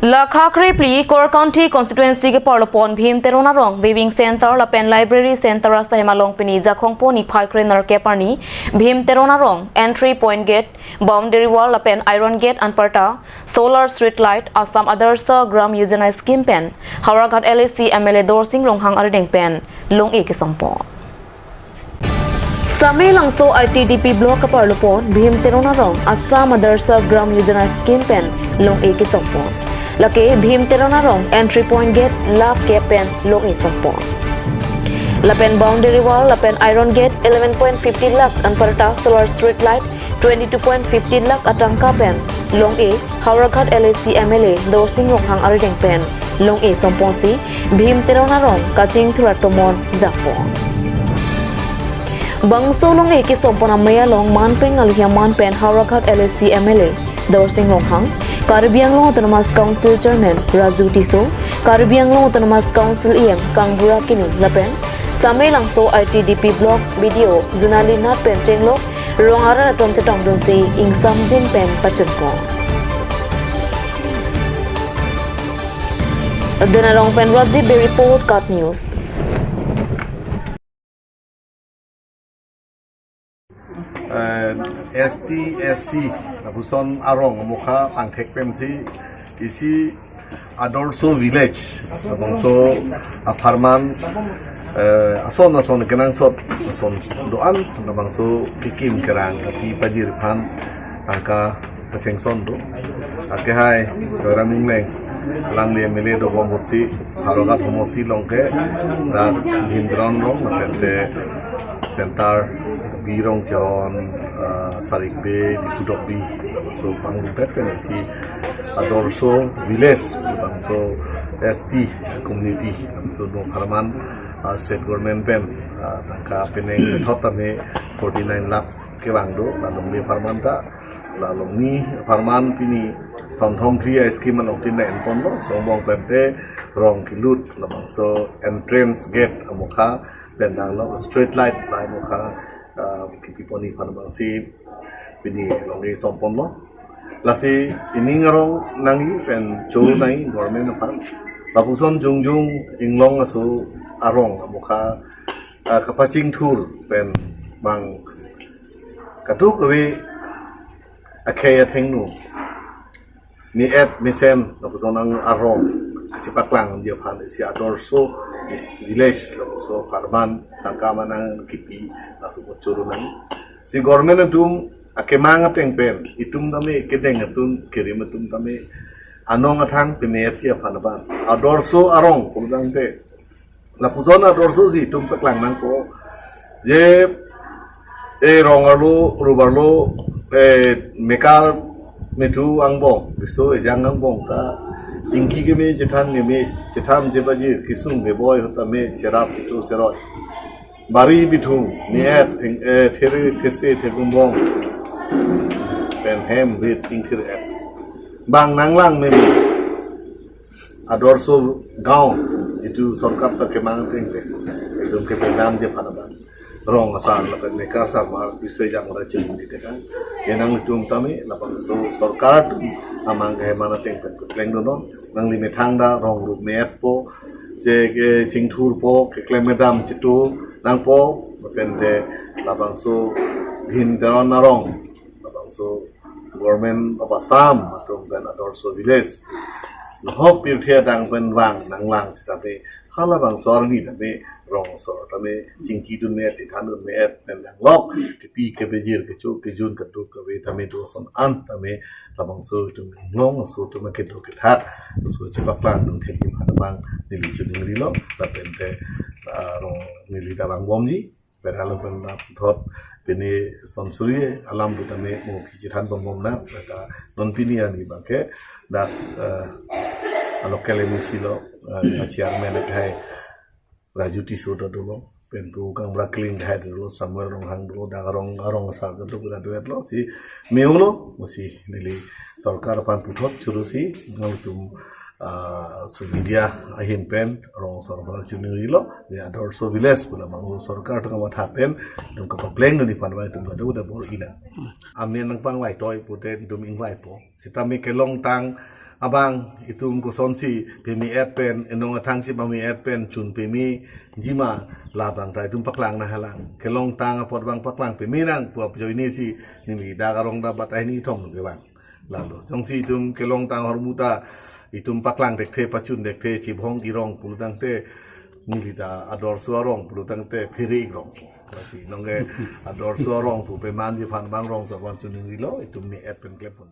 Lakhakri pli Kor County constituency ke Parlopon Bhin Teron Arong Viewing Center Lapen Library Center Rasa Hemalong Pini Jakongpo ni Phakre Narkeparni Bhin Teron Arong Entry Point Gate Boundary Wall Lapen Iron Gate Anparta Solar Street Light Assam Adarsha Gram Yujona Scheme Pen Hawraghat LAC MLA Dorsing Ronghang Ardeng Pen Long E ke Sompo Samay langso ITDP block ke Parlopon Bhin Teron Arong Assam Adarsha Gram Yujona Scheme Pen Long E ke Sompo Laki Bhin Teron Arong Entry Point Gate Lap Kepen Long E Sompo Lapen Boundary Wall Lapen Iron Gate 11.50 lakh Anparta Solar Street Light 22.50 lakh Atangka Pen Long E Hawraghat LAC MLA Dorsing Ronghang Ardeng Pen Long E Sompo si Bhin Teron Arong kachingthur atomon Japo Bangso Long E ki Sompo na Maya Long Manpeng Alhia Manpen Hawraghat LAC MLA Dorsing Ronghang Caribbean Long Autonomous Council Chairman Raju Tiso, Caribbean Long Autonomous Council EM Kangbura Kini Lapen, Samay Langso ITDP Block Video Junali Nat Pen Chenglok, Rongara Atom Chetong Dunsi Ing Samjin Pen Pachunpo. Then Arong Pen Raji Be Report Cut News. STSC Buson Arong Mukha Pangthek Pemsi isi Adarsha village bangso aparman ason kenang sot ason doan bangso kikim kerang pi pajir phan angka pasengson do akehai raming leng lang le mele do bomotsi harogat homosti longke ra hindron rong napete center birong jon sarikbe dikudokbi so pangupet kan isi Adarsha village bangso ST community so no harman state government pen tangka peneng thotame 49 lakhs kewangdo lalong ni farmanta lalong ni farman pini thom thri scheme along tin en pondo so bong pente rong kilut lamang so entrance gate amukha pendang lo street light by mukha kipiponi panabang si pini longi sompon lo lasi ini ngarong nangi pen chul nai government apa lapuson jungjung inglong asu arong mukha kachingthur pen bang katuk we akhaya thengnu ni et misen lapuson ang arong cipaklang dia phan si Adarsha village so farman tangka manang kipi lasu bocurunan si government tum akemang ateng pen itum tame kedeng atum kirim atum tame anong athang pemet tia phanaban Adarsha arong kumdang te lapuson Adarsha si tum paklang nang ko je rongalu rubarlo mekar metu angbong biso ejang angbong ta jingki ke me jetan je baji kisung be boy hota me cherap itu seroi bari bitu niat there these thegumbong pen hem bit tingkir et bang nanglang me Adarsha gaon itu sarkar ta kemang tengre ekdom ke pendam je phanaban rong asal lapen mekar samar bisoi jang ora ching di dekan yenang tum tami lapang so sarkar amang ke mana teng pen kleng dono nang li methang da rong ru met po je ke chingthur po ke klemedam chitu nang po pen de lapang so Bhin Teron Arong lapang so government of Assam atom pen Adarsha village hop pirthia dang pen wang nang lang sitabe hala bang sorni tabe rong so tabe jingki dun me ti than dun me pen dang lok ti pi ke bejir ke chu ke jun ka tu ka we tame do son an tame labang so tum long so tum ke do ke that so chipak plan dun thek ni bang ni li chu ni lo ta pen te rong ni li da bang bom ji berhalo pen na thot pini sonsuri alam bu tame mo ki than bom na ta non pini ani ba ke da local MC lo chairman hai Raju Tiso dolo pentu kang brakling hai dolo somewhere rong hang dolo darong sa to pura duet lo si meulo mosi nili sarkar pan puthot churusi ngautum so media ahin pen rong sarkar chunuri lo ni Adarsha village pula mangu sarkar to ma thapen dum ka pleng ni pan wai tum ga do da bor ina amen nang pang wai toy puten dum ing wai po sitami kelong tang abang itum ko sonsi pemi pen enong atang si pemi pen chun pemi jima labang ta itum paklang na halang kelong tang apot bang paklang pemi nang puap jo ini si nili da karong da batay ni tom ke bang lalu jong si itum kelong tang hormuta itum paklang dek te pacun dek te cibhong irong pulutang te nili da Adarsha Arong pulutang te piri irong si nongge Adarsha Arong pu peman di fan bang rong so wan chun nili lo itum ni pen klepon